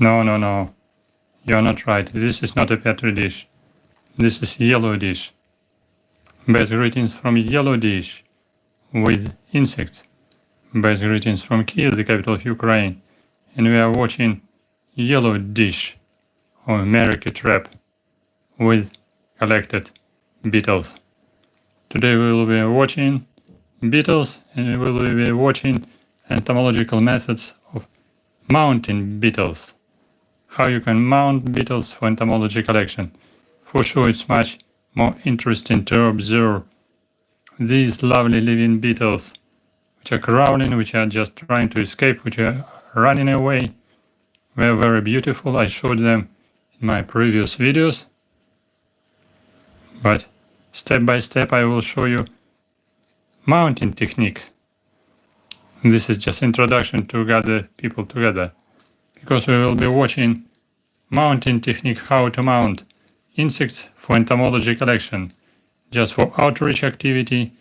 No, no, no. You're not right. This is not a petri dish. This is yellow dish. Best greetings from yellow dish with insects. Best greetings from Kyiv, the capital of Ukraine. And we are watching yellow dish or American trap with collected beetles. Today we will be watching beetles and we will be watching entomological methods of mounting beetles. How you can mount beetles for entomology collection. For sure it's much more interesting to observe these lovely living beetles which are crawling, which are just trying to escape, which are running away. They are very beautiful. I showed them in my previous videos. But step by step I will show you mounting techniques. This is just introduction to gather people together, because we will be watching mounting technique, how to mount insects for entomology collection, just for outreach activity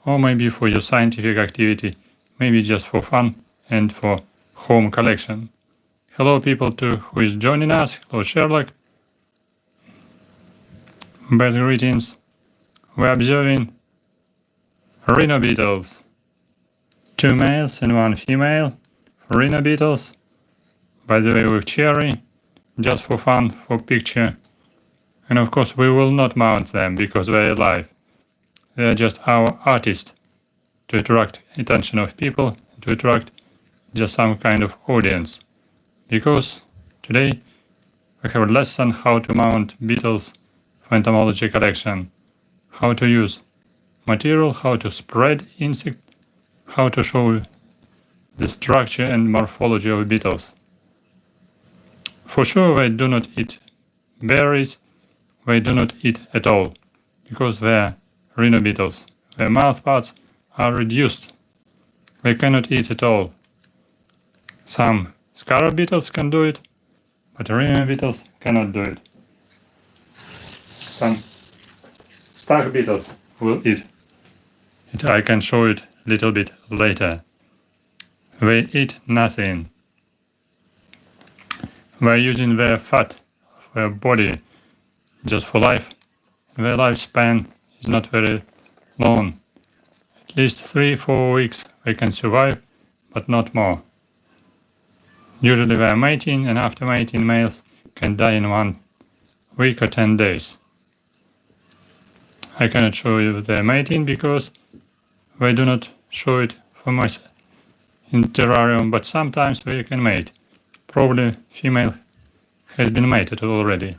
or maybe for your scientific activity, maybe just for fun and for home collection. Hello people who is joining us. Hello Sherlock. Best greetings. We're observing Rhyno beetles. 2 males and 1 female Rhyno beetles. By the way, with cherry, just for fun, for picture. And of course we will not mount them because they're alive. They are just our artists to attract attention of people, to attract just some kind of audience. Because today we have a lesson how to mount beetles for entomology collection, how to use material, how to spread insect, how to show the structure and morphology of beetles. For sure they do not eat berries, they do not eat at all, because they are Rhyno beetles. Their mouth parts are reduced. They cannot eat at all. Some Scarab beetles can do it, but Rhyno beetles cannot do it. Some stag beetles will eat it. I can show it a little bit later. They eat nothing. They are using their fat of their body just for life. Their lifespan is not very long. At least 3-4 weeks they can survive, but not more. Usually they are mating, and after mating males can die in 1 week or 10 days. I cannot show you their mating because they do not show it for my in terrarium, but sometimes they can mate. Probably female has been mated already.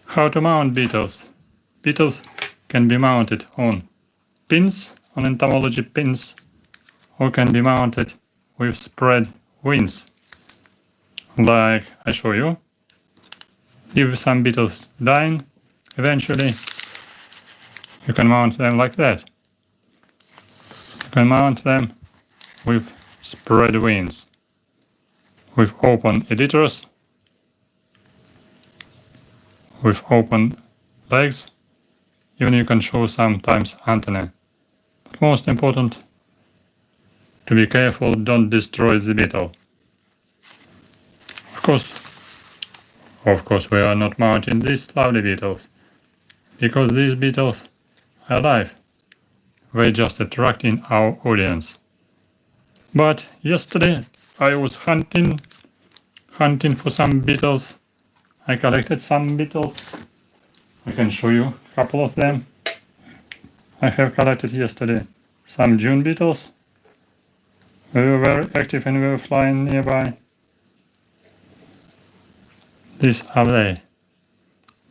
How to mount beetles. Beetles can be mounted on pins, on entomology pins, or can be mounted with spread wings. Like I show you. If some beetles dying, eventually you can mount them like that. You can mount them with spread wings, with open editors, with open legs. Even you can show sometimes antennae. But most important, to be careful, don't destroy the beetle. Of course we are not mounting these lovely beetles, because these beetles are alive. They're just attracting our audience. But yesterday I was hunting for some beetles. I collected some beetles. I can show you a couple of them. I have collected yesterday some June beetles. They were very active and they were flying nearby. These are they.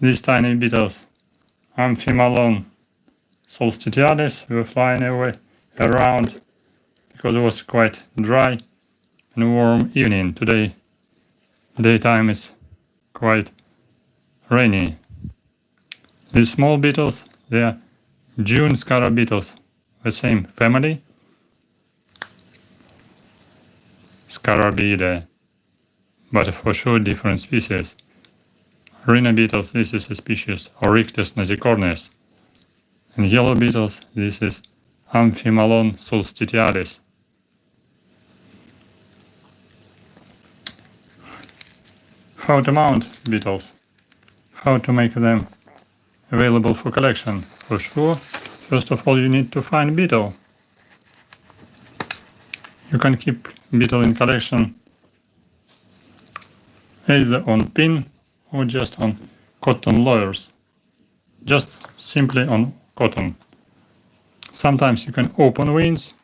These tiny beetles. Amphimalon solstitialis were flying away around because it was quite dry and warm evening. Today, daytime is quite rainy. These small beetles, they are June Scarab beetles, the same family, Scarab Beetle, but for sure different species. Rhyno beetles, this is a species Oryctes nasicornis, and yellow beetles, this is Amphimalon solstitialis. How to mount beetles. How to make them available for collection. For sure, first of all you need to find beetle. You can keep beetle in collection either on pin or just on cotton layers. Just simply on cotton. Sometimes you can open wings,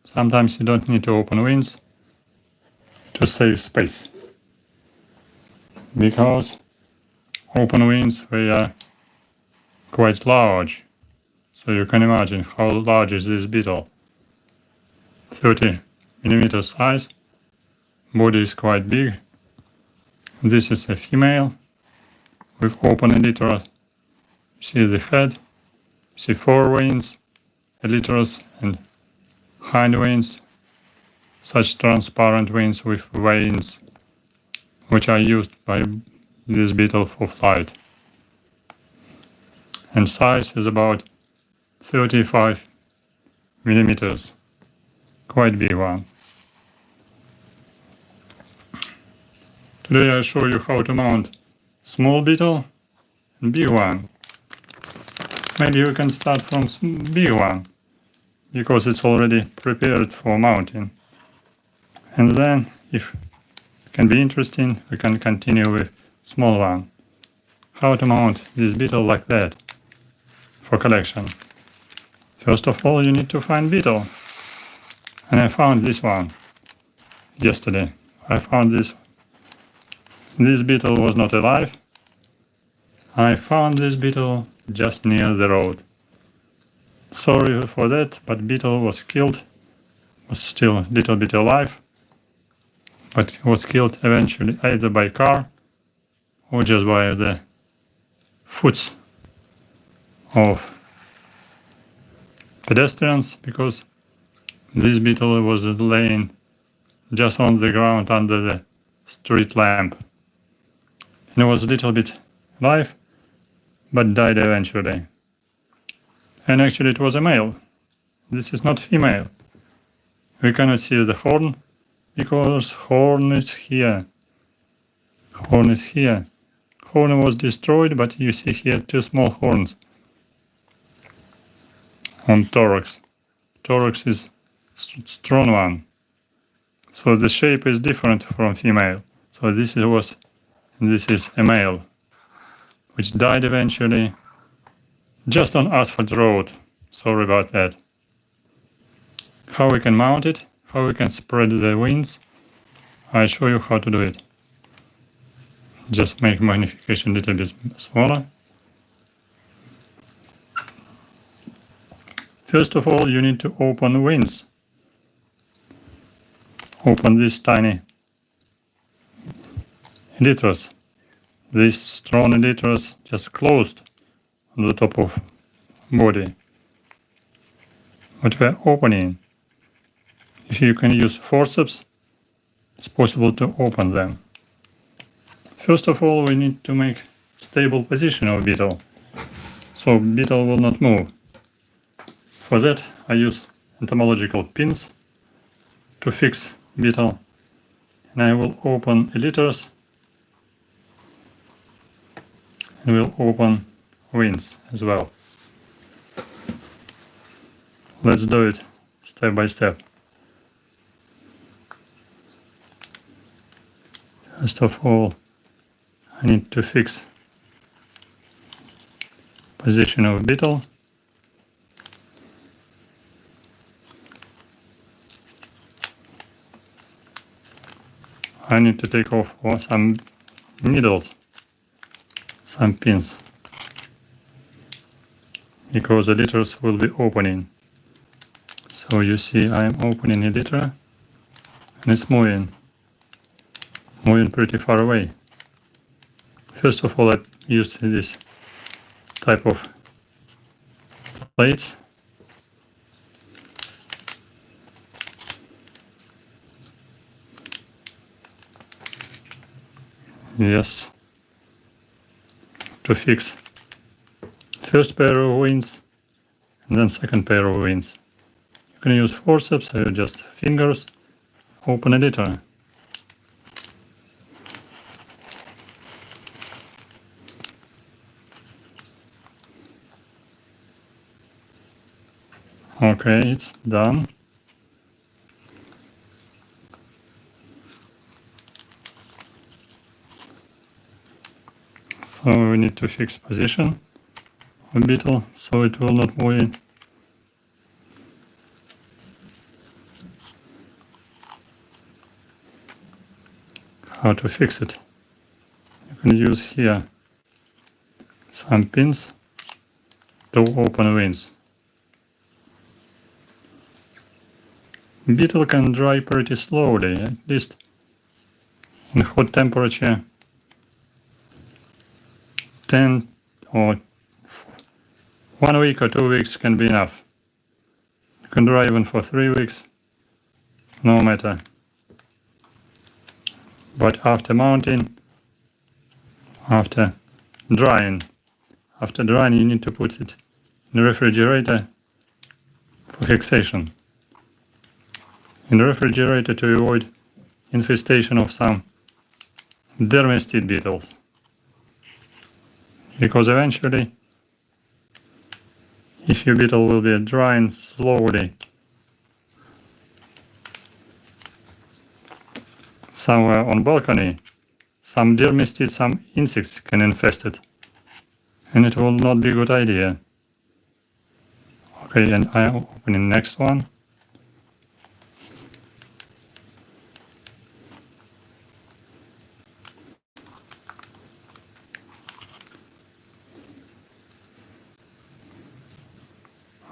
sometimes you don't need to open wings to save space. Because open wings, they are quite large. So you can imagine how large is this beetle. 30 millimeter size, body is quite big. This is a female with open elytras. See the head, see forewings, elytras and hind wings, such transparent wings with veins, which are used by this beetle for flight. And size is about 35 millimeters, quite big one. Today I show you how to mount small beetle and big one. Maybe we can start from big one, because it's already prepared for mounting. And then, if it can be interesting, we can continue with small one. How to mount this beetle like that for collection. First of all, you need to find beetle. And I found this one yesterday. I found this. This beetle was not alive. I found this beetle just near the road. Sorry for that, but beetle was killed. Was still a little bit alive, but was killed eventually either by car or just by the foot of pedestrians, because this beetle was laying just on the ground under the street lamp. And it was a little bit alive, but died eventually. And actually it was a male. This is not female. We cannot see the horn, because horn is here. Horn is here. Horn was destroyed, but you see here two small horns on thorax. Thorax is strong one. So the shape is different from female. So this is a male, which died eventually just on asphalt road. Sorry about that. How we can mount it, how we can spread the wings, I show you how to do it. Just make magnification a little bit smaller. First of all, you need to open wings. Open these tiny elytras. These strong elytras just closed on the top of body. But we're opening. If you can use forceps, it's possible to open them. First of all, we need to make stable position of beetle, so beetle will not move. For that, I use entomological pins to fix beetle, and I will open elytras and will open wings as well. Let's do it step by step. First of all, I need to fix position of beetle. I need to take off some needles, some pins, because the elytras will be opening. So you see I am opening elytra and it's moving pretty far away. First of all, I used this type of plates. Yes, to fix first pair of wings and then second pair of wings. You can use forceps or just fingers, open elytra. Okay, it's done. So we need to fix position of beetle so it will not move in. How to fix it? You can use here some pins to open wings. Beetle can dry pretty slowly, at least in hot temperature. 10 or 1 week or 2 weeks can be enough. You can dry even for 3 weeks, no matter. But after mounting, after drying you need to put it in the refrigerator for fixation. In the refrigerator to avoid infestation of some dermestid beetles. Because eventually, if your beetle will be drying slowly somewhere on balcony, some dermestid, some insects can infest it, and it will not be a good idea. Okay, and I am opening the next one.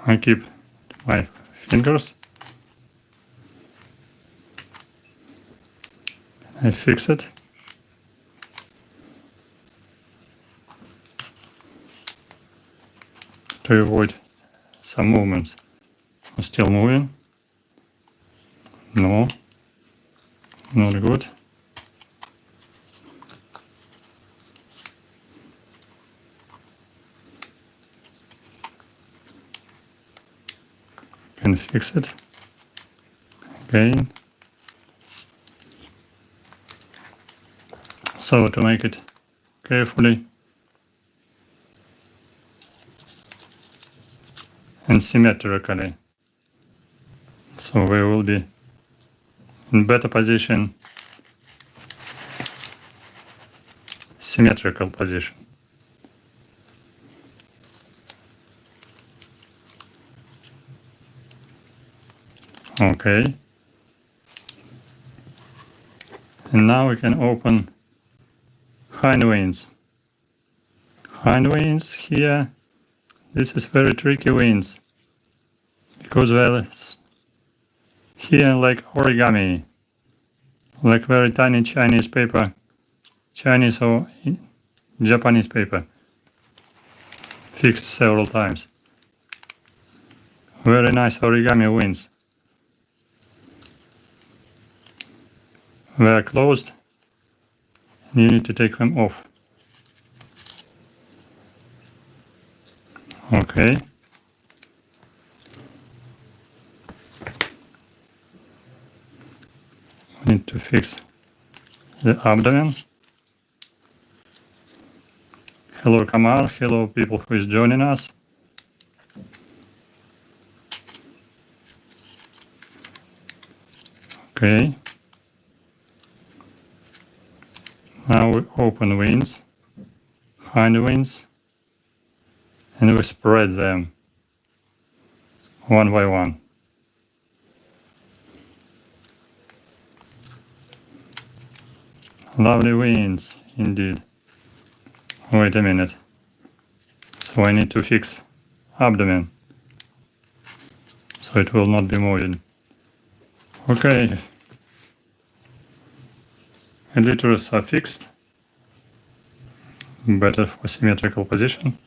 I keep my fingers. I fix it. To avoid some movements. I'm still moving. No, not good. Can fix it again. So to make it carefully and symmetrically, so we will be in better position, symmetrical position. Okay, and now we can open hind wings. Hind wings here, this is very tricky wings, because they're here like origami, like very tiny Chinese paper, Chinese or Japanese paper, fixed several times. Very nice origami wings. They are closed, and you need to take them off. Okay. We need to fix the abdomen. Hello Kamal, hello people who is joining us. Okay. Now we open wings, hind wings, and we spread them one by one. Lovely wings indeed. Wait a minute. So I need to fix abdomen, so it will not be moving. Okay. Elyters are fixed. Better for symmetrical position.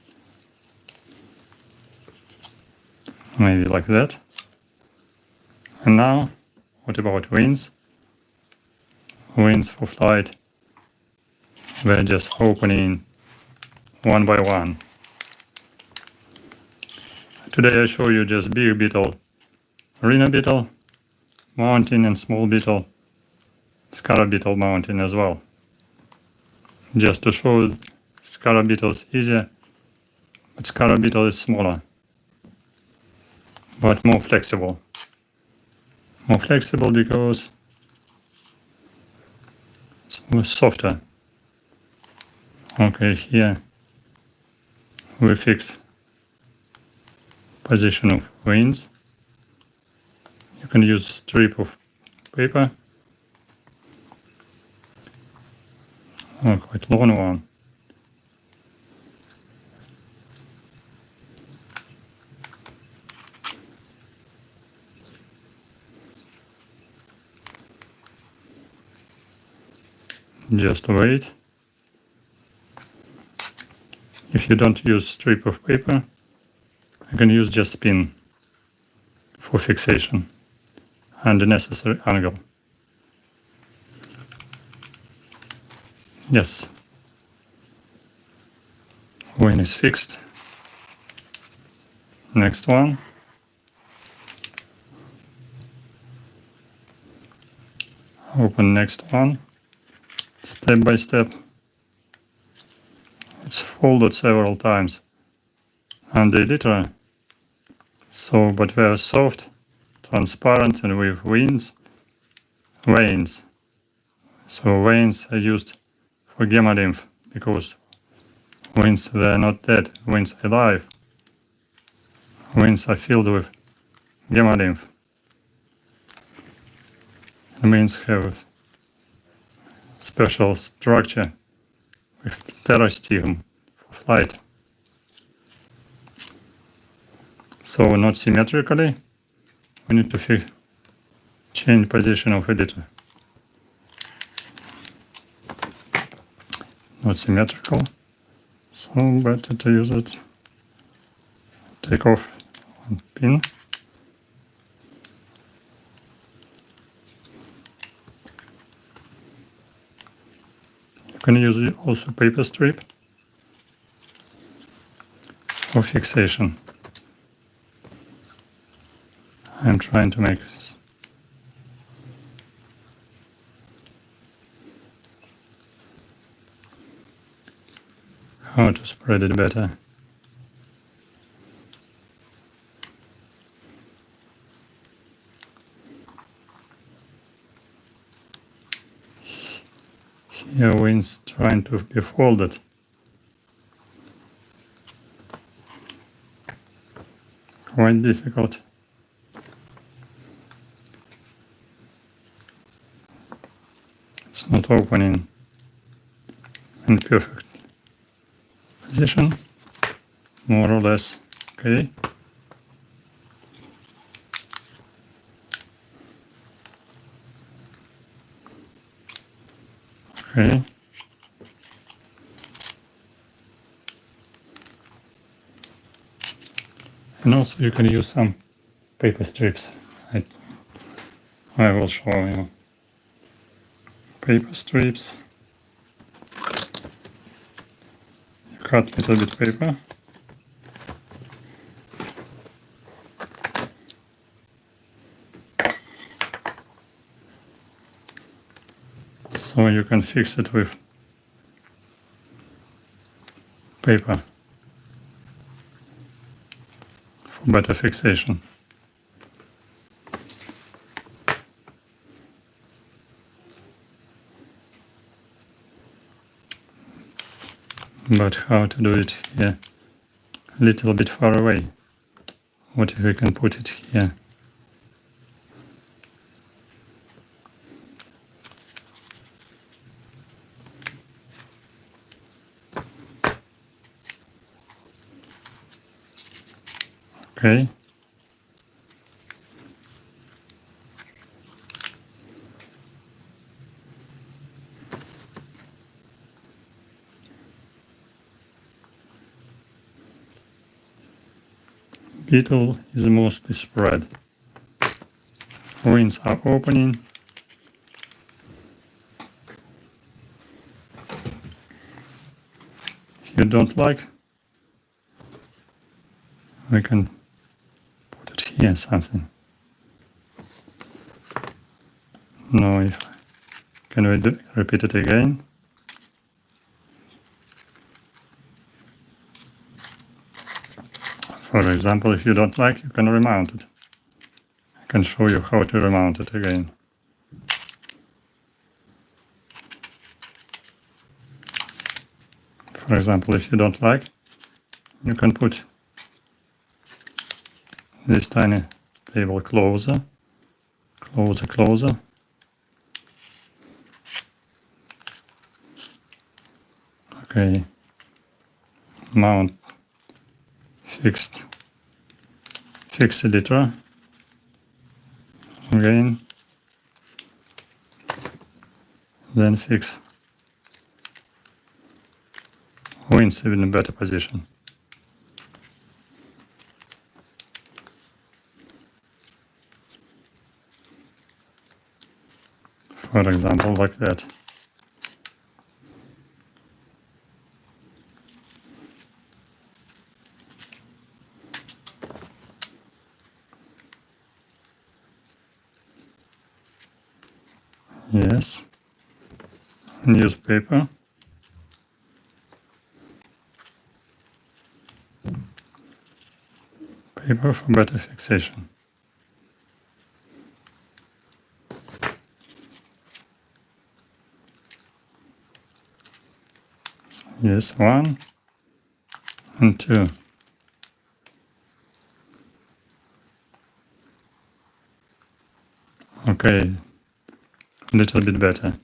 Maybe like that. And now, what about wings? Wings for flight. We're just opening one by one. Today I show you just big beetle, Rhyno beetle, mountain, and small beetle, Scarab Beetle mountain as well. Just to show Scarab Beetle is easier, but Scarab Beetle is smaller. but more flexible. More flexible because it's more softer. Okay, here we fix position of wings. You can use strip of paper, or quite long one. Just wait. If you don't use strip of paper, you can use just pin for fixation and the necessary angle. Yes, wing is fixed. Next one. Open next one. Step by step. It's folded several times and they litter. So, but they are soft, transparent, and with veins. So veins are used for hemolymph because veins they are not dead. Veins are alive. Veins are filled with hemolymph. Veins have special structure with pterostigm for flight. So not symmetrically, we need to change position of editor. Not symmetrical, so better to use it. Take off one pin. You can use also paper strip for fixation. I'm trying to make this. How to spread it better. Here wings trying to be folded. Quite difficult. It's not opening in perfect position, more or less. Okay. Okay. And also you can use some paper strips. I will show you. Paper strips. You cut a little bit paper. So you can fix it with paper for better fixation. But how to do it here? A little bit far away. What if we can put it here? Okay. Beetle is mostly spread. Wings are opening. If you don't like, we can put it here something. No, if can we repeat it again? For example, if you don't like, you can remount it. I can show you how to remount it again. For example, if you don't like, you can put this tiny table closer. Okay, mount fixed editor again, then fix wings in a better position. For example, like that. Yes, newspaper. Paper for better fixation. Yes, 1 and 2. Okay, a little bit better.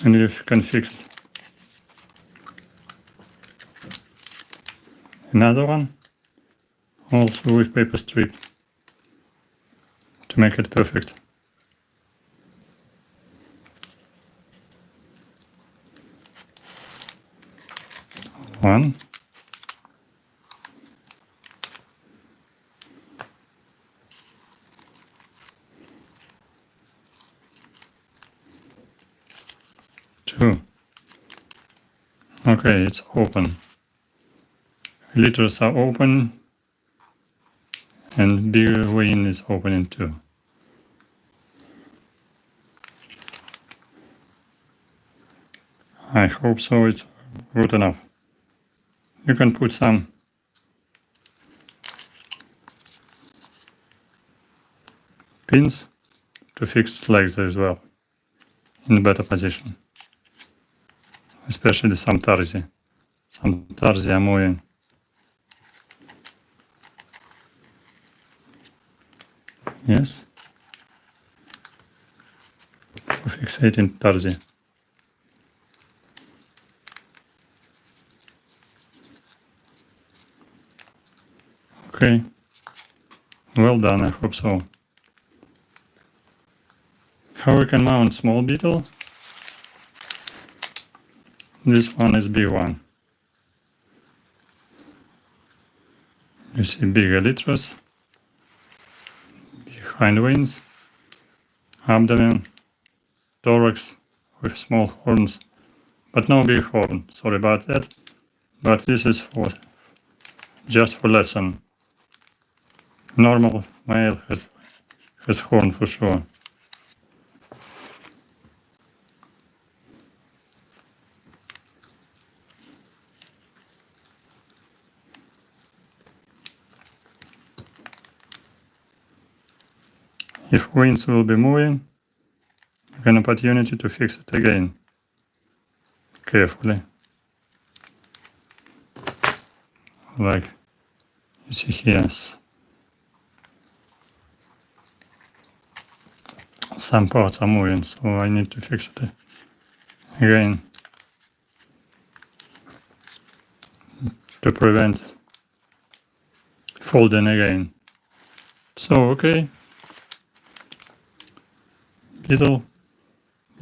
And you can fix another one, also with paper strip, to make it perfect. One. Two. Okay, it's open. Litters are open and bigger wing is opening too. I hope so, it's good enough. You can put some pins to fix legs as well in a better position. Especially some tarsi. Some tarsi are moving. Yes. For fixating tarsi. Okay. Well done, I hope so. How we can mount small beetle? This one is big one. You see big elytras, big hind wings, abdomen, thorax with small horns, but no big horn, sorry about that. But this is for just for lesson. Normal male has horn for sure. If wings will be moving, you have an opportunity to fix it again, carefully. Like you see here, some parts are moving, so I need to fix it again to prevent folding again. So, okay, beetle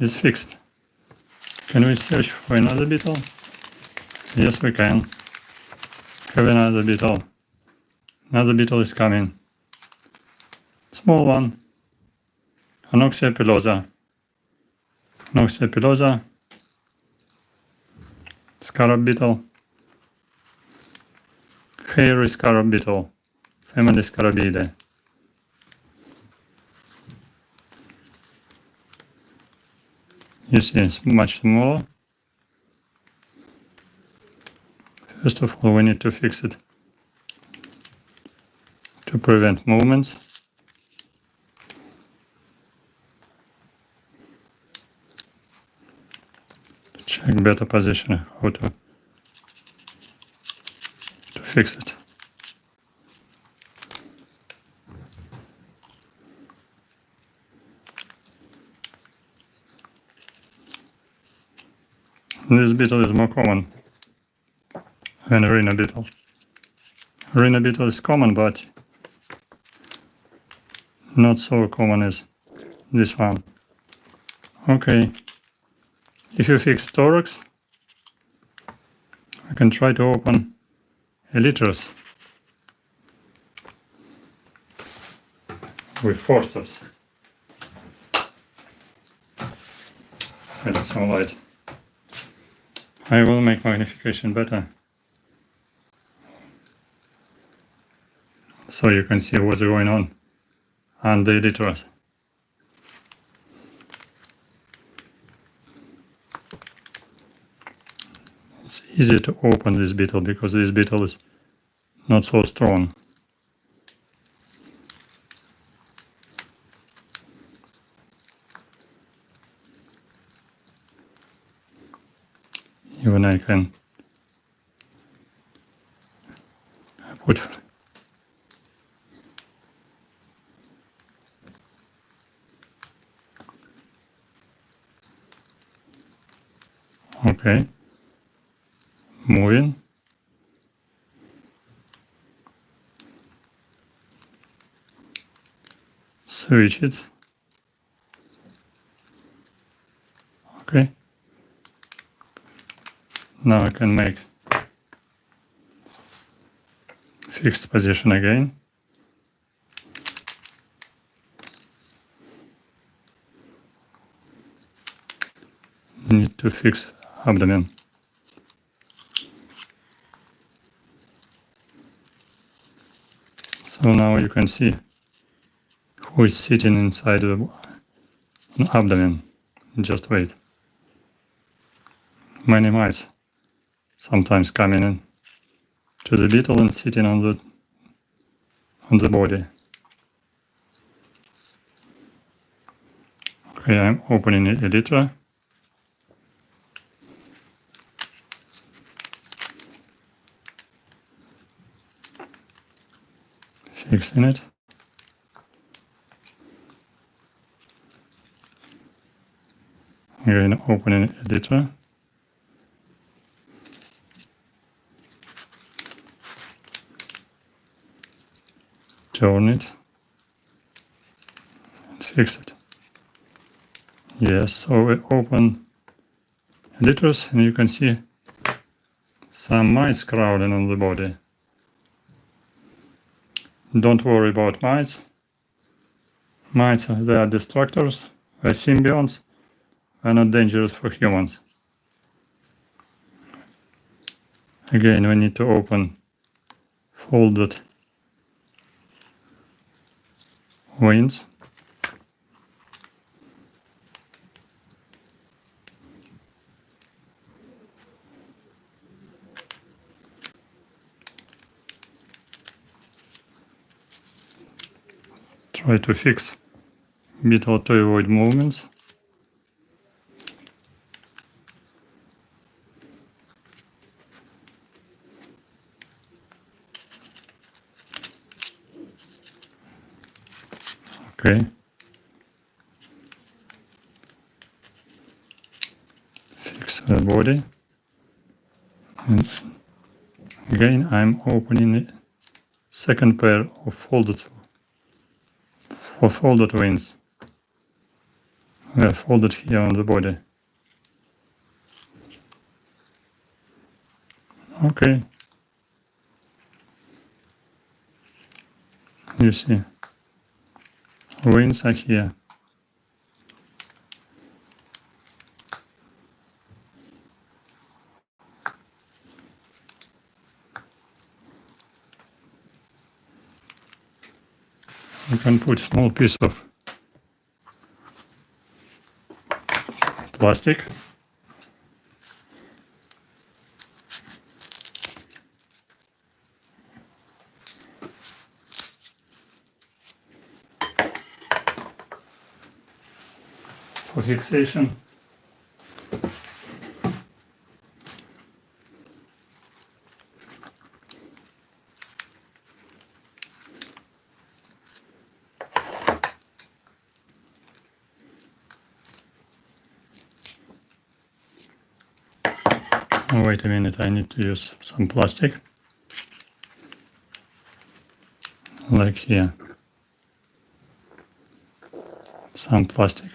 is fixed. Can we search for another beetle? Yes, we can. Have another beetle. Another beetle is coming. Small one. Anoxia pilosa. Anoxia pilosa. Scarab beetle. Hairy scarab beetle. Family Scarabidae. You see, it's much smaller. First of all, we need to fix it prevent movements. To check better position, how to fix it. This beetle is more common than Rhyno beetle. Rhyno beetle is common, but not so common as this one. Okay, if you fix thorax, I can try to open elytras with forceps. I need some light. I will make magnification better, so you can see what's going on the elytras. It's easy to open this beetle because this beetle is not so strong. Even I can put okay, moving. Switch it. Okay. Now I can make fixed position again. Need to fix abdomen. So now you can see who is sitting inside the abdomen. Just wait. Many mice sometimes coming in to the beetle and sitting on the body. Okay, I'm opening the elytra. Fixing it. Again, opening elytra. Turn it and fix it. Yes, so we open elytras and you can see some mice crawling on the body. Don't worry about mice. Mice, they are destructors, they are symbionts, they are not dangerous for humans. Again, we need to open folded wings. Try to fix beetle to avoid movements. Okay. Fix the body. And again, I'm opening the second pair of folded wings. They are folded here on the body. Okay. You see, wings are here. You can put small piece of plastic. fixation. Oh, wait a minute, I need to use some plastic. Like here. Some plastic.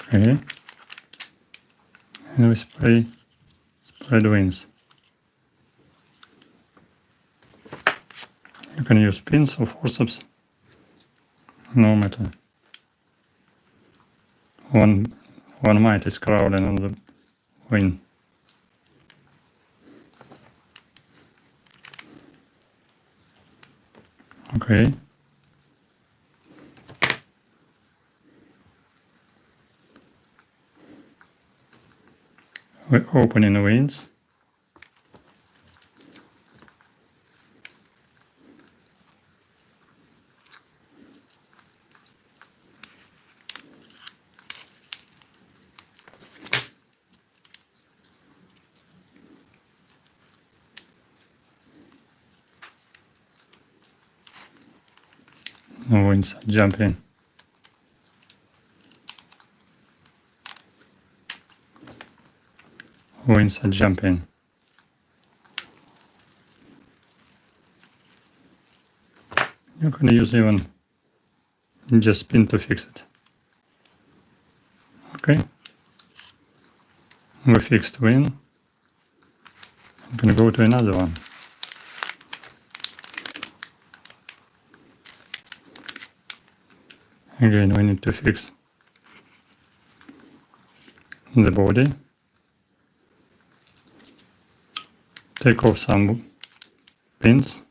Okay. And we spray the wings. You can use pins or forceps, no matter. One mite is crawling on the wing. Okay. We're opening the wings. The wings are jumping. Wings are jumping. You can use even just pin to fix it. Okay. We fixed wing. I'm gonna go to another one. Again, we need to fix the body. Take off some pins.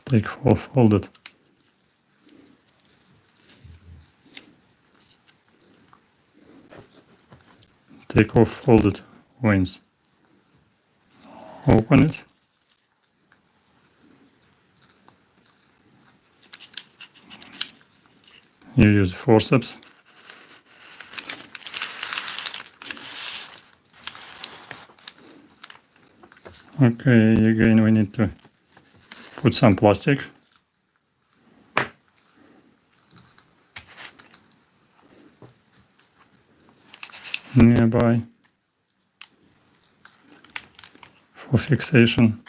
Take folded. Take off folded wings. Open it. You use forceps. Okay, again we need to put some plastic. Nearby for fixation.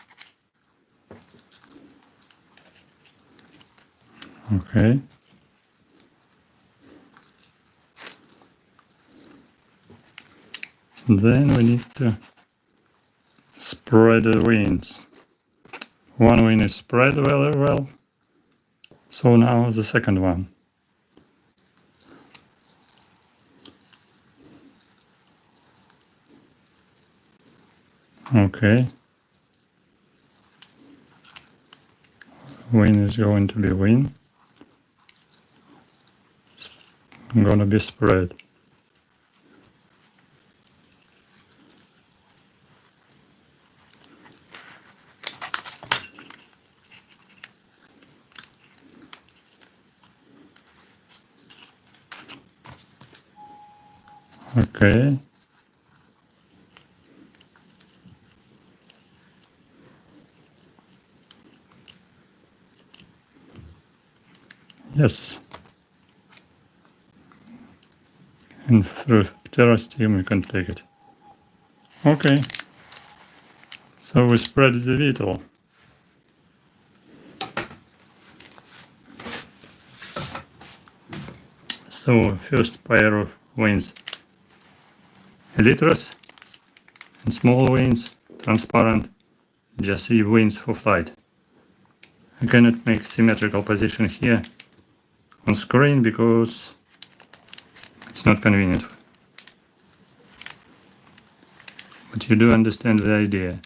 Okay. Then we need to spread the wings. One wing is spread very well. So now the second one. Okay. Wing is going to be wing. It's gonna be spread. Okay. Yes. And through pterosteum we can take it. Okay. So we spread the beetle. So first pair of wings. Elytrus and small wings, transparent, just wings for flight. I cannot make symmetrical position here on screen because it's not convenient. But you do understand the idea.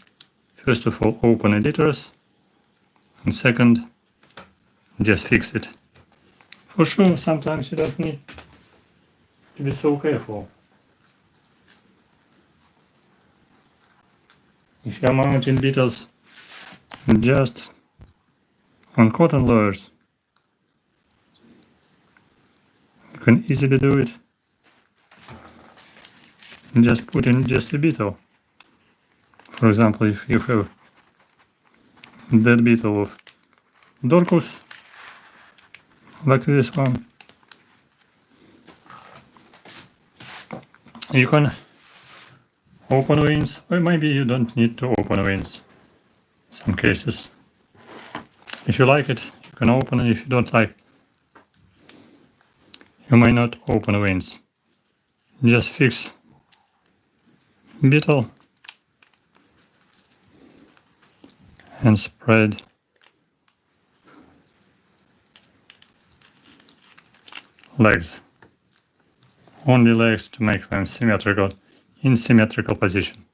First of all, open Elytrus, and second, just fix it. For sure, sometimes you don't need to be so careful. If you are mounting beetles just on cotton layers, you can easily do it. Just put in just a beetle. For example, if you have that beetle of Dorcus, like this one, you can open wings, or maybe you don't need to open wings in some cases. If you like it, you can open it. If you don't like, you may not open wings. Just fix beetle and spread legs. Only legs to make them symmetrical, in symmetrical position.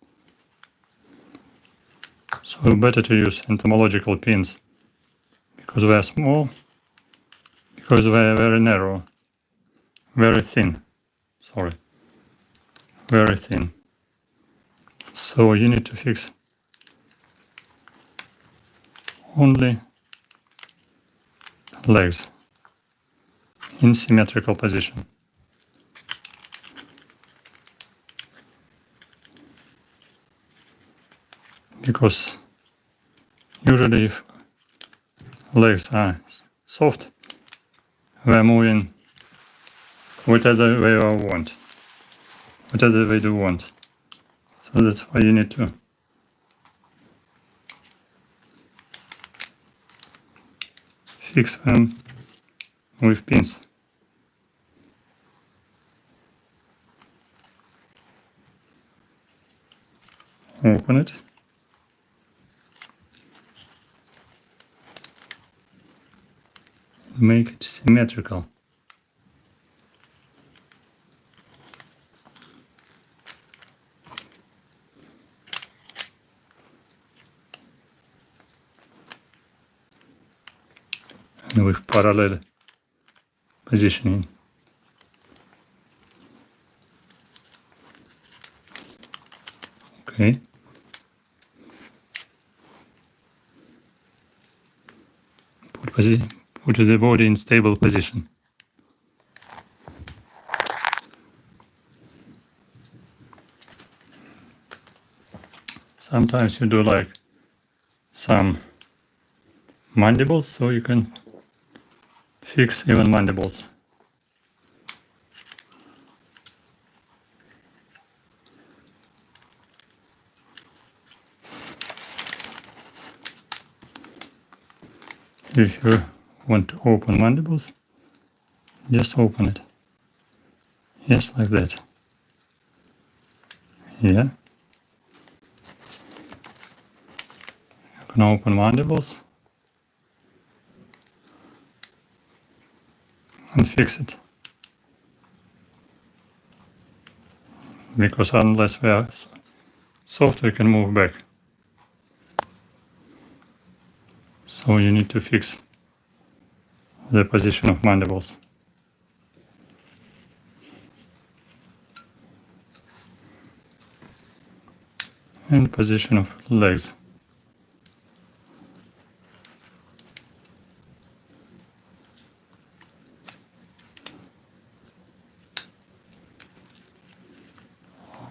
So better to use entomological pins because they are small, because they are very narrow, very thin. Sorry, very thin. So you need to fix only legs in symmetrical position. Because usually if legs are soft, they're moving whatever they want, whatever they do want. So that's why you need to fix them with pins. Open it. Make it symmetrical. And with parallel positioning. Okay. Put the body in stable position. Sometimes you do like some mandibles, so you can fix even mandibles. If you want to open mandibles, just open it. Yes, like that. Yeah. You can open mandibles and fix it. Because unless they are soft, we can move back. So you need to fix the position of mandibles. And position of legs.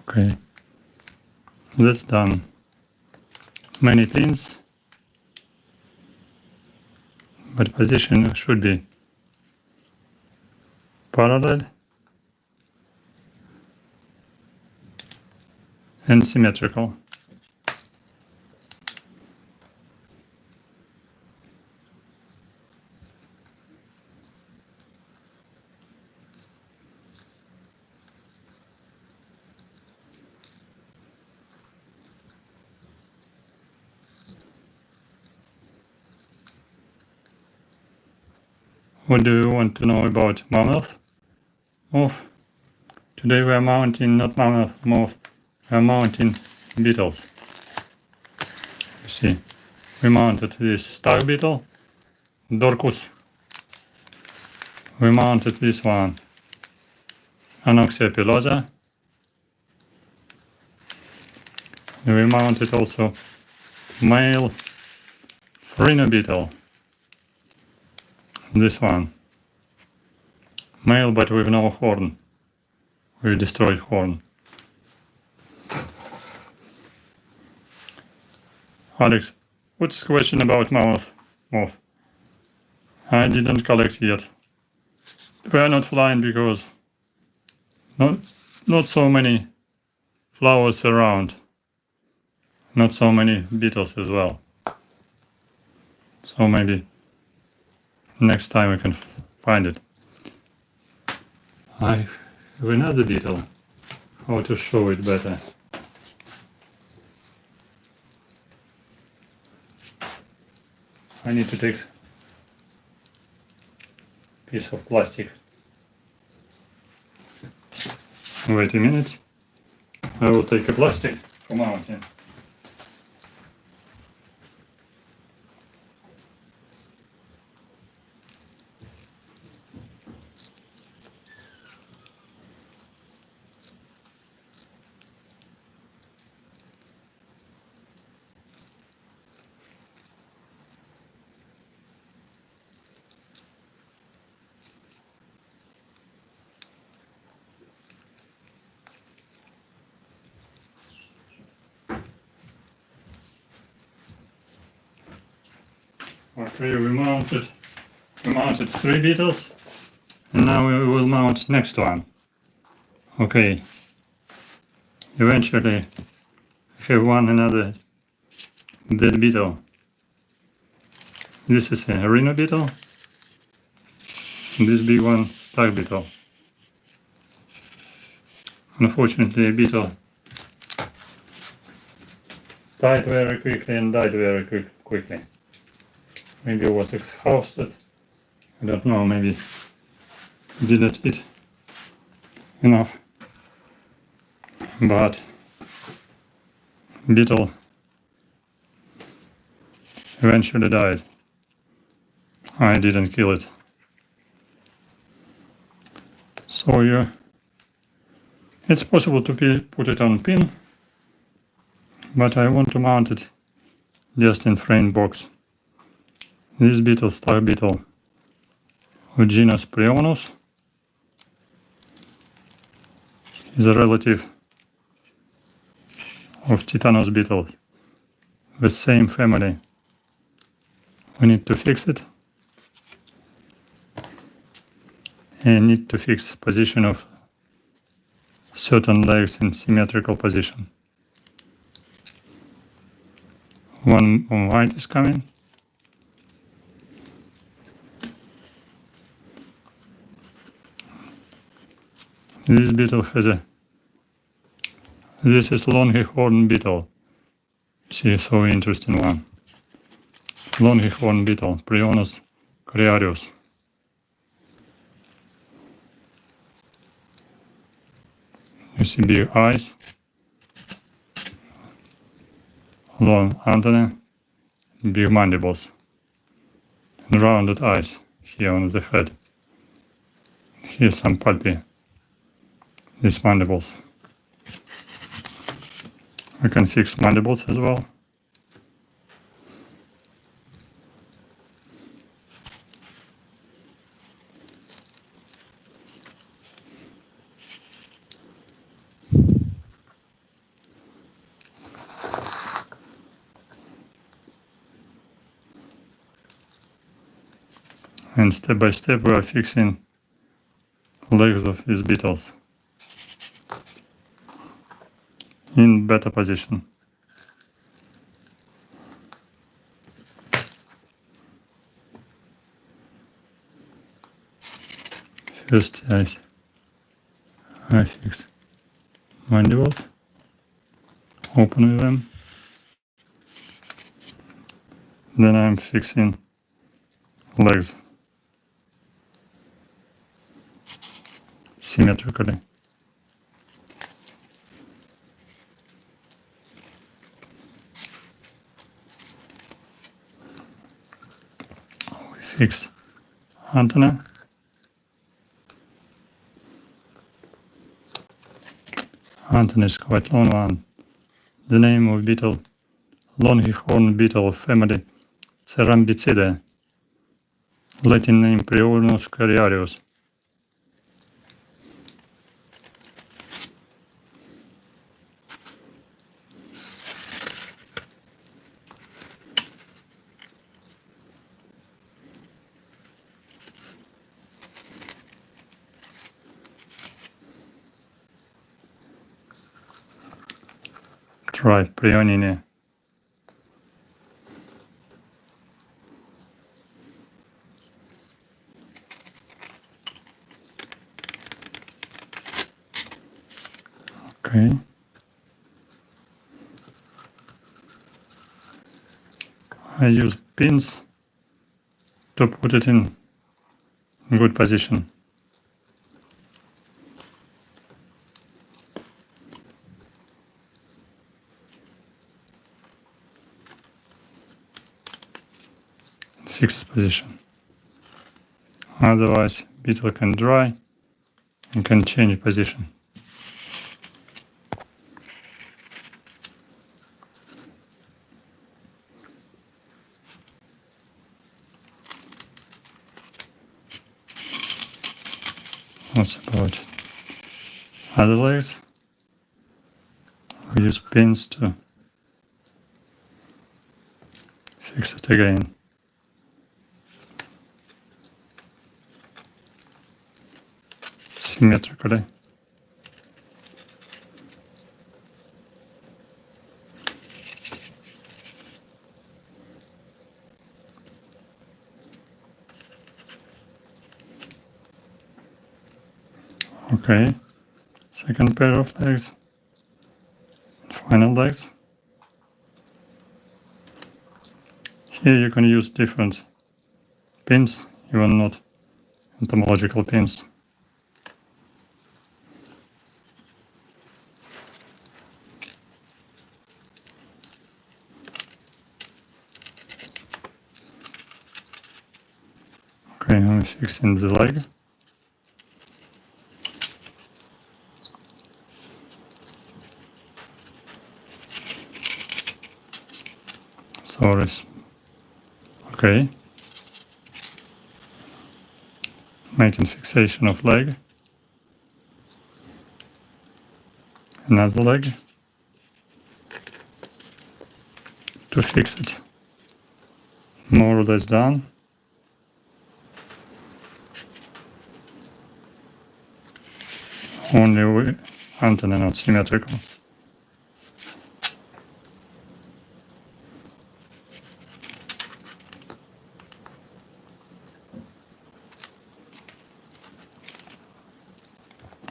Okay, that's done. Many pins, but position should be parallel and symmetrical. What do you want to know about mammoth? Today we are mounting not mammoth moth, we are mounting beetles. You see, we mounted this star beetle, Dorcus. We mounted this one, Anoxia pilosa. We mounted also male Rhyno beetle. This one. Male but with no horn. We destroyed horn. Alex, what's the question about moth? I didn't collect yet. We are not flying because not so many flowers around. Not so many beetles as well. So maybe next time we can find it. I have another beetle. How to show it better? I need to take a piece of plastic. Wait a minute. I will take a plastic for mounting. Okay, we mounted 3 beetles, and now we will mount next one. Okay, eventually I have another dead beetle. This is a Rhyno beetle, and this big one stag beetle. Unfortunately, a beetle died very quickly and died very quickly. Maybe it was exhausted. I don't know, maybe didn't eat enough. But beetle eventually died. I didn't kill it. So it's possible to put it on pin, but I want to mount it just in frame box. This beetle, star beetle, of genus Prionus, is a relative of Titanus beetle, the same family. We need to fix it, and need to fix position of certain legs in symmetrical position. One white is coming. This beetle this is Longhorn Beetle. See, so interesting one. Longhorn Beetle, Prionus coriarius. You see big eyes, long antennae, big mandibles, and rounded eyes here on the head. Here's some pulpy, these mandibles. We can fix mandibles as well. And step by step we are fixing legs of these beetles in better position. First I fix mandibles, open with them, then I'm fixing legs symmetrically. We fix antenna. Antenna is quite long one. the name of beetle, Longhorn Beetle family, Cerambicidae, Latin name Prionus coriarius. Tribe Prionine. Okay. I use pins to put it in good position. Fixed position. Otherwise, beetle can dry and can change position. What's about other legs? We use pins to fix it again. Symmetrically. Okay, second pair of legs, final legs. Here you can use different pins, even not entomological pins. Okay, I'm fixing the leg. Sorry. Okay. Making fixation of leg. Another leg. To fix it. More or less done. Only antenna not symmetrical.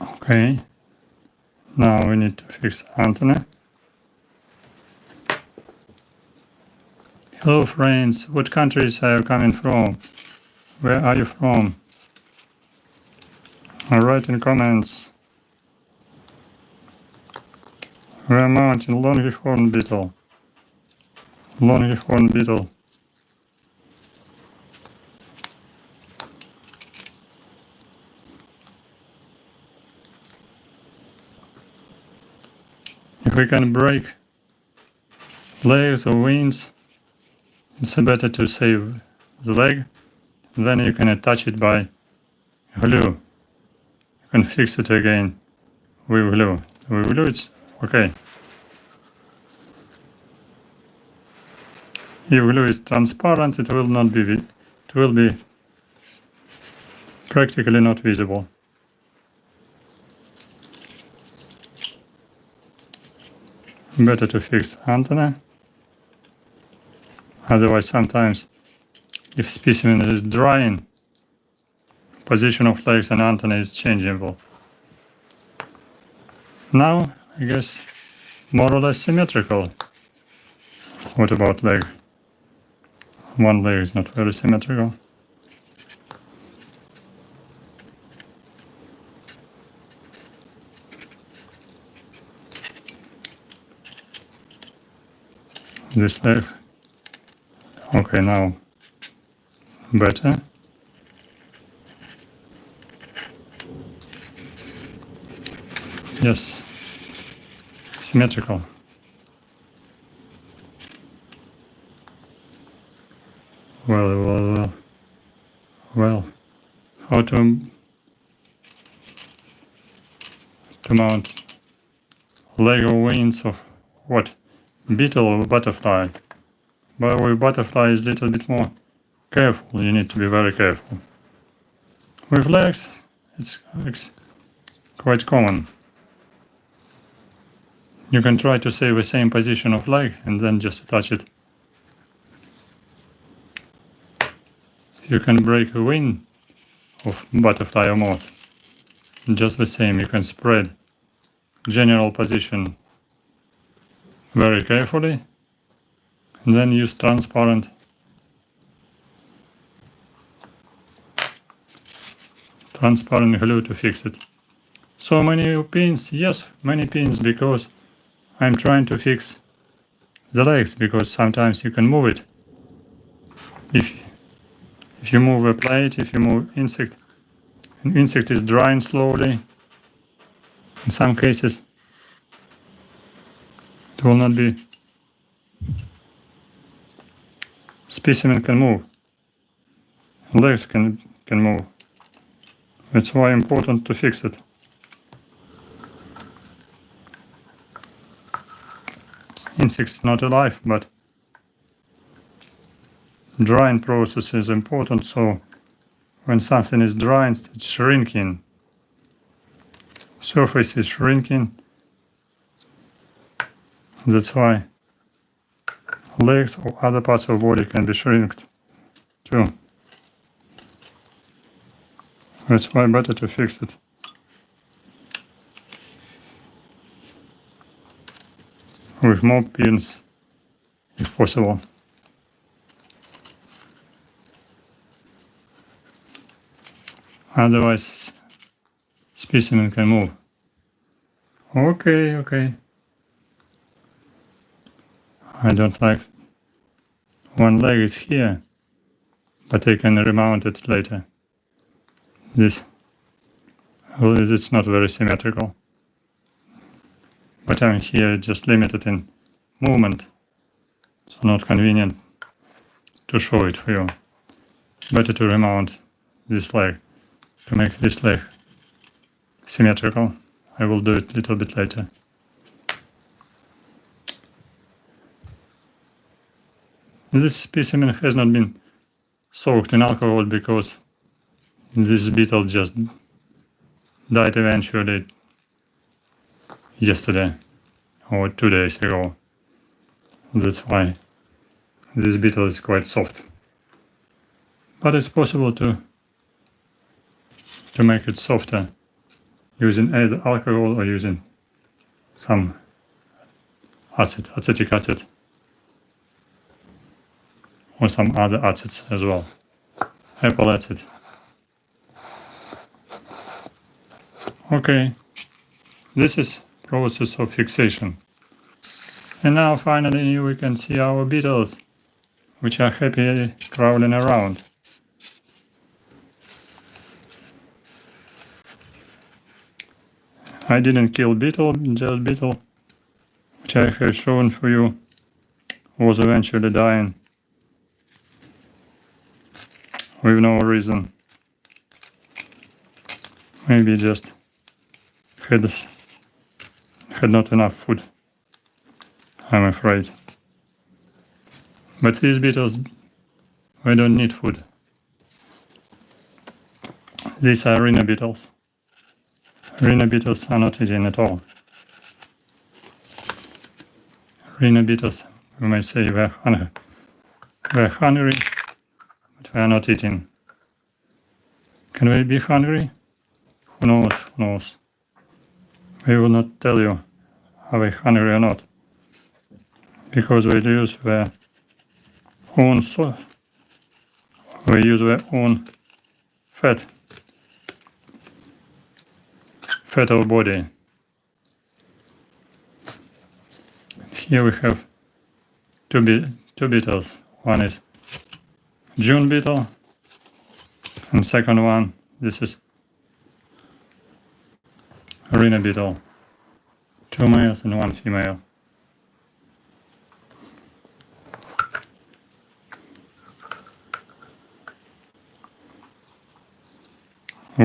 Okay, now we need to fix antenna. Hello friends, what countries are you coming from? Where are you from? Write in comments. We are mounting Longhorn Beetle. Longhorn Beetle. If we can break legs or wings, it's better to save the leg. Then you can attach it by glue. You can fix it again with glue. With glue it's okay. If glue is transparent, it will be practically not visible. Better to fix antenna. Otherwise, sometimes if specimen is drying, position of legs and antenna is changeable. Now, I guess, more or less symmetrical. What about leg? One leg is not very symmetrical. This leg. Okay, now better. Yes, symmetrical. Well, how to mount leg or wings of what? Beetle or butterfly? By the way, butterfly is a little bit more careful, you need to be very careful. With legs, it's quite common. You can try to save the same position of leg and then just attach it. You can break a wing of butterfly or moth. Just the same, you can spread general position very carefully and then use transparent glue to fix it. So many pins? Yes, many pins, because I'm trying to fix the legs, because sometimes you can move it. If you move a plate, if you move insect, an insect is drying slowly. In some cases it will not be. Specimen can move. Legs can move. That's why important to fix it. Insects not alive, but drying process is important, so when something is drying, it's shrinking. Surface is shrinking. That's why legs or other parts of body can be shrinked too. That's why better to fix it. With more pins, if possible. Otherwise, specimen can move. Okay. I don't like one leg is here, but I can remount it later. This, well, it's not very symmetrical. But I'm here just limited in movement, so not convenient to show it for you. Better to remount this leg, to make this leg symmetrical. I will do it a little bit later. This specimen has not been soaked in alcohol because this beetle just died eventually yesterday or 2 days ago. That's why this beetle is quite soft. But it's possible to make it softer using either alcohol or using some acetic acid, or some other acids as well. Apple acid. Okay, this is process of fixation. And now finally we can see our beetles, which are happily crawling around. I didn't kill beetle, just beetle, which I have shown for you, was eventually dying with no reason. Maybe just had not enough food, I'm afraid. But these beetles, they don't need food. These are Rhyno beetles. Rhyno beetles are not eating at all. Rhyno beetles, we may say, they're hungry, but they are not eating. Can they be hungry? Who knows? They will not tell you are they hungry or not, because they use their own fat of body. Here we have two beetles. One is June beetle, and second one, this is Rhyno beetle. 2 males and 1 female.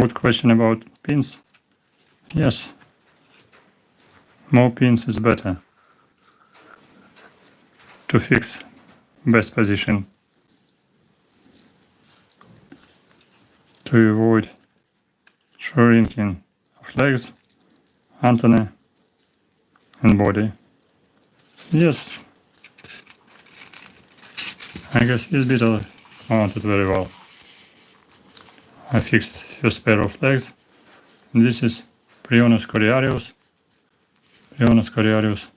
Good question about pins. Yes, more pins is better to fix best position to avoid shrinking of legs, antennae and body. Yes, I guess this beetle mounted very well. I fixed first pair of legs. And this is Prionus coriarius. Prionus coriarius.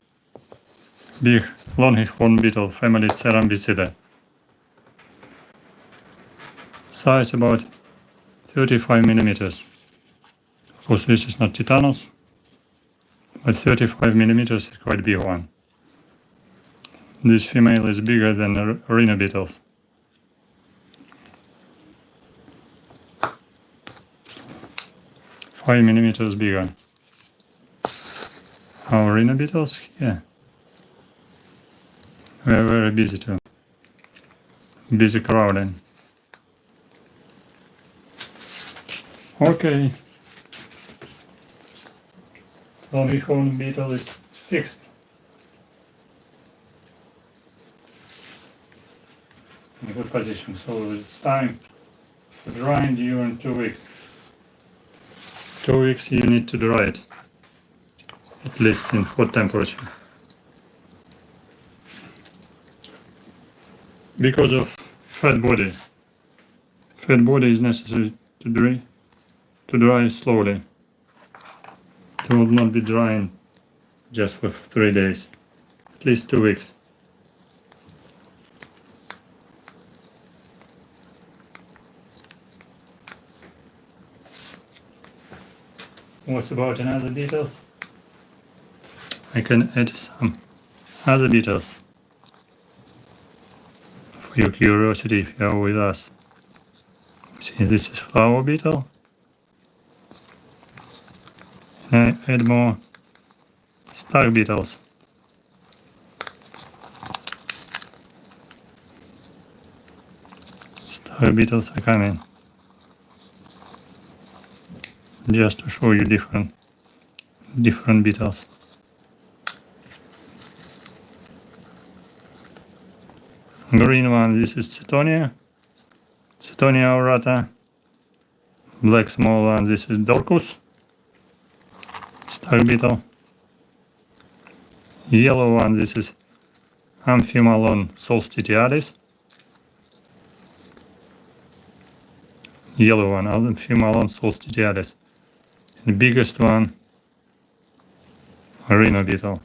Big Longhorn Beetle, family Cerambicidae. Size about 35 millimeters. Of course, this is not Titanus, but 35 millimeters is quite big one. This female is bigger than Rhyno beetles. Five millimeters bigger. Our Rhyno beetles, yeah. We are very busy too. Busy crowding. Okay. Longhorn beetle is fixed. In a good position, so it's time for drying during 2 weeks. 2 weeks you need to dry it, at least in hot temperature. Because of fat body. Fat body is necessary to dry slowly. It will not be drying just for 3 days, at least 2 weeks. What about another beetles? I can add some other beetles for your curiosity if you are with us. See, this is flower beetle. And I add more star beetles. Star beetles are coming. Just to show you different beetles. Green one, this is Cetonia aurata. Black small one, this is Dorcus, star beetle. Yellow one, this is Amphimalon solstitialis. Yellow one, Amphimalon solstitialis. The biggest one, Rhyno beetle,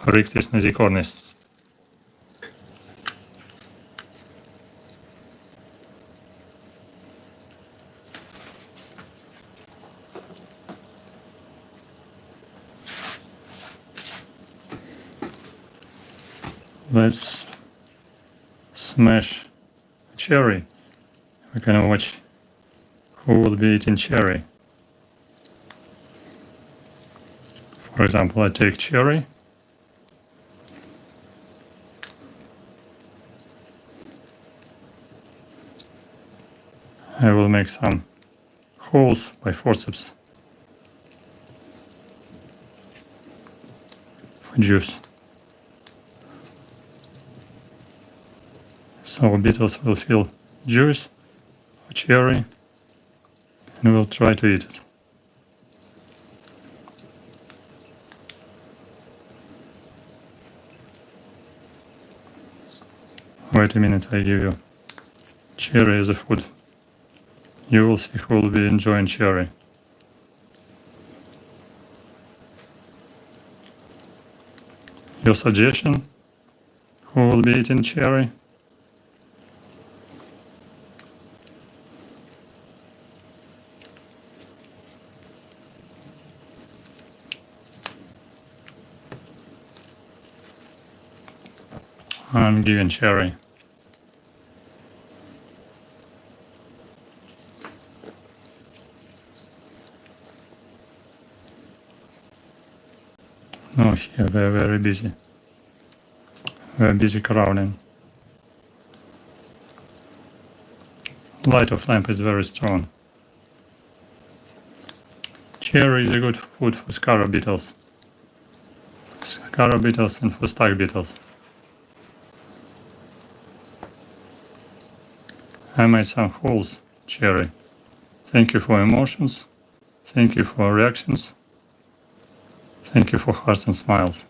Oryctes nasicornis. Let's smash a cherry. We're gonna watch who will be eating cherry. For example, I take cherry. I will make some holes by forceps for juice. So beetles will feel juice or cherry and will try to eat it. Wait a minute, I give you cherry as a food. You will see who will be enjoying cherry. Your suggestion? Who will be eating cherry? I'm giving cherry. Oh, here they're very busy. They're busy crowding. Light of lamp is very strong. Cherry is a good food for scarab beetles. Scarab beetles and for stag beetles. I made some holes, cherry. Thank you for emotions. Thank you for reactions. Thank you for hearts and smiles.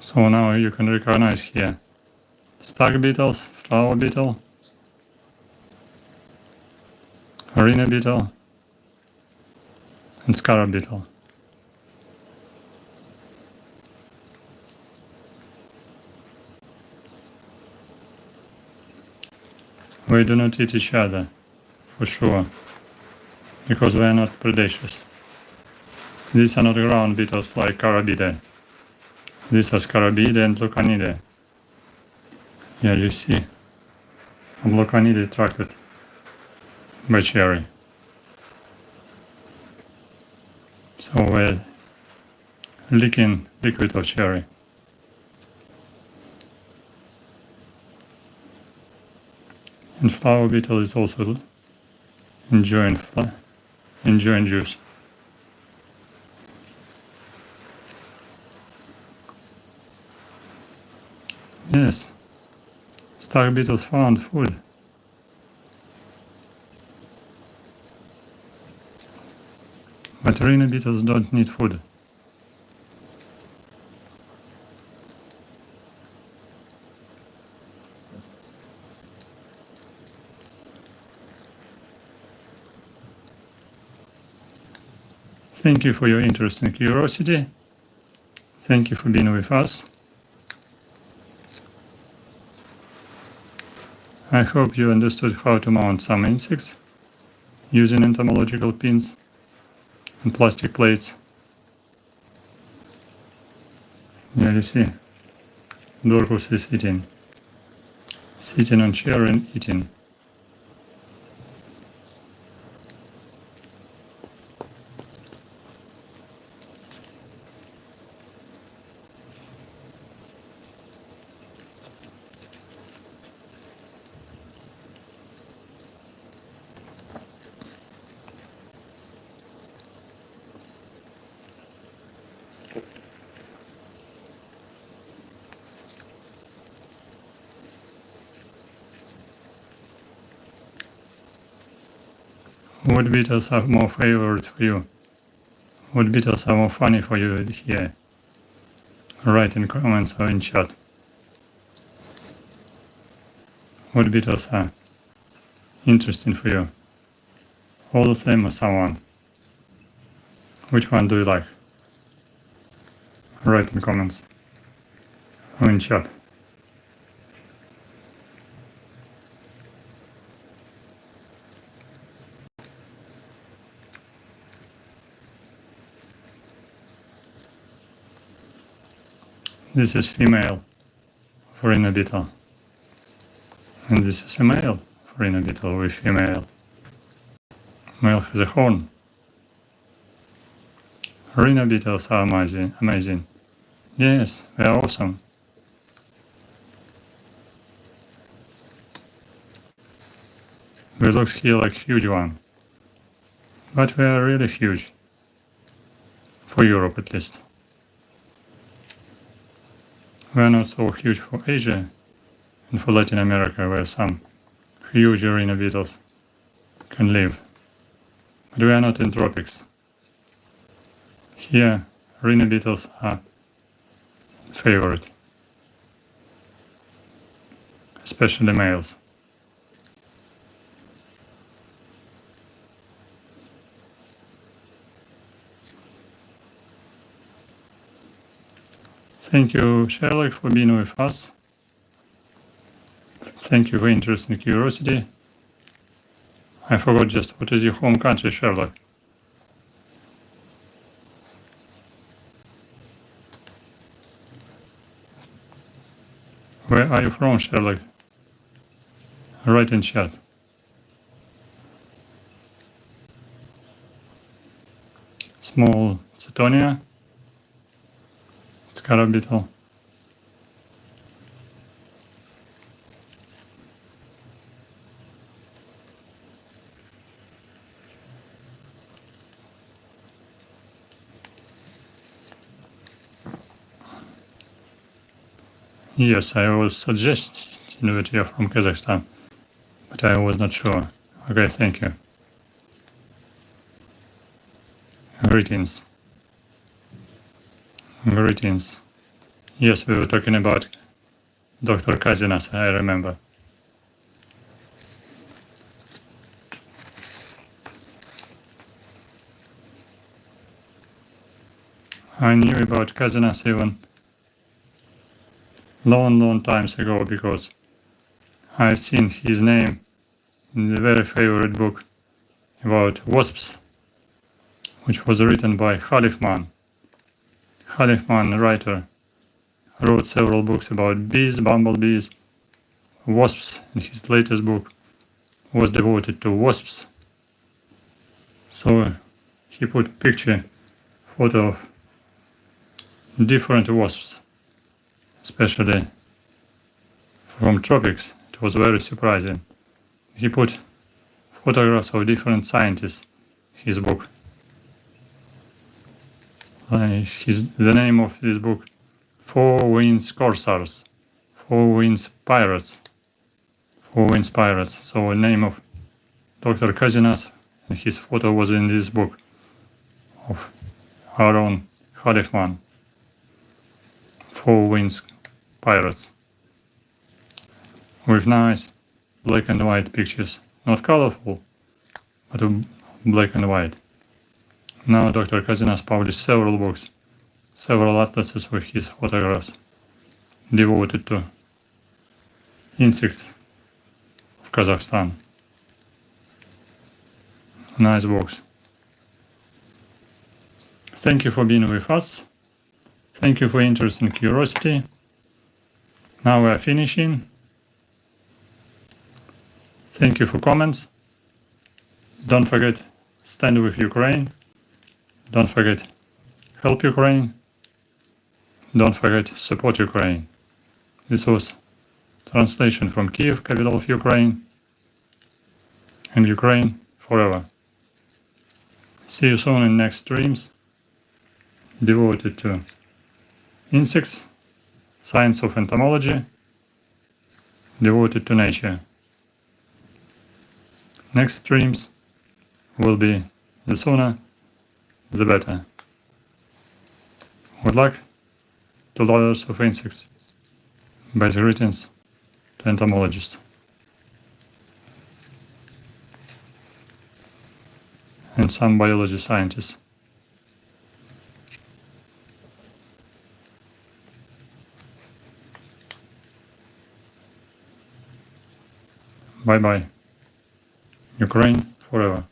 So now you can recognize here stag beetles, flower beetle, Rhyno beetle, and scarab beetle. We do not eat each other, for sure, because we are not predaceous. These are not ground beetles like Carabidae. These are Scarabidae and Lucanidae. Yeah, you see, some Lucanidae attracted by cherry. So we're licking liquid of cherry. And flower beetle is also enjoying juice. Yes, stag beetles found food. But Rhyno beetles don't need food. Thank you for your interest and curiosity. Thank you for being with us. I hope you understood how to mount some insects using entomological pins and plastic plates. Yeah, you see, Dorcus is eating, sitting on chair and eating. What beetles are more favorite for you? What beetles are more funny for you here? Write in comments or in chat. What beetles are interesting for you? All of them or someone? Which one do you like? Write in comments or in chat. This is female for Rhyno beetle. And this is a male for Rhyno beetle with female. Male has a horn. Rhyno beetles are amazing. Yes, they are awesome. They look here like huge one. But they are really huge. For Europe at least. They are not so huge for Asia and for Latin America where some huge Rhyno beetles can live. But we are not in tropics. Here, Rhyno beetles are favorite, especially males. Thank you, Sherlock, for being with us. Thank you for interest and curiosity. I forgot just what is your home country, Sherlock? Where are you from, Sherlock? Write in chat. small Cetonia, Scarab Beetle. Yes, I was suggesting that you're from Kazakhstan, but I was not sure. Okay, thank you. Greetings. Greetings. Yes, we were talking about Dr. Kazinas, I remember. I knew about Kazinas even long times ago because I've seen his name in the very favorite book about wasps, which was written by Halifman. Halifman, writer, wrote several books about bees, bumblebees, wasps, and his latest book was devoted to wasps. So he put photo of different wasps, especially from tropics. It was very surprising. He put photographs of different scientists in his book. The name of this book, Four Winds Corsairs, Four Winds Pirates. Four Winds Pirates. So the name of Dr. Kazinas and his photo was in this book of our own Halifman. Four Winds Pirates. With nice black and white pictures. Not colorful, but black and white. Now Dr. Kazinas published several books, several atlases with his photographs devoted to insects of Kazakhstan. Nice books. Thank you for being with us. Thank you for your interest and curiosity. Now we are finishing. Thank you for comments. Don't forget, stand with Ukraine. Don't forget, help Ukraine. Don't forget, support Ukraine. This was translation from Kyiv, capital of Ukraine, and Ukraine forever. See you soon in next streams devoted to insects, science of entomology, devoted to nature. Next streams will be the sooner, the better. Good luck to lovers of insects. Best greetings to Entomologist and some biology scientists. Bye bye. Ukraine forever.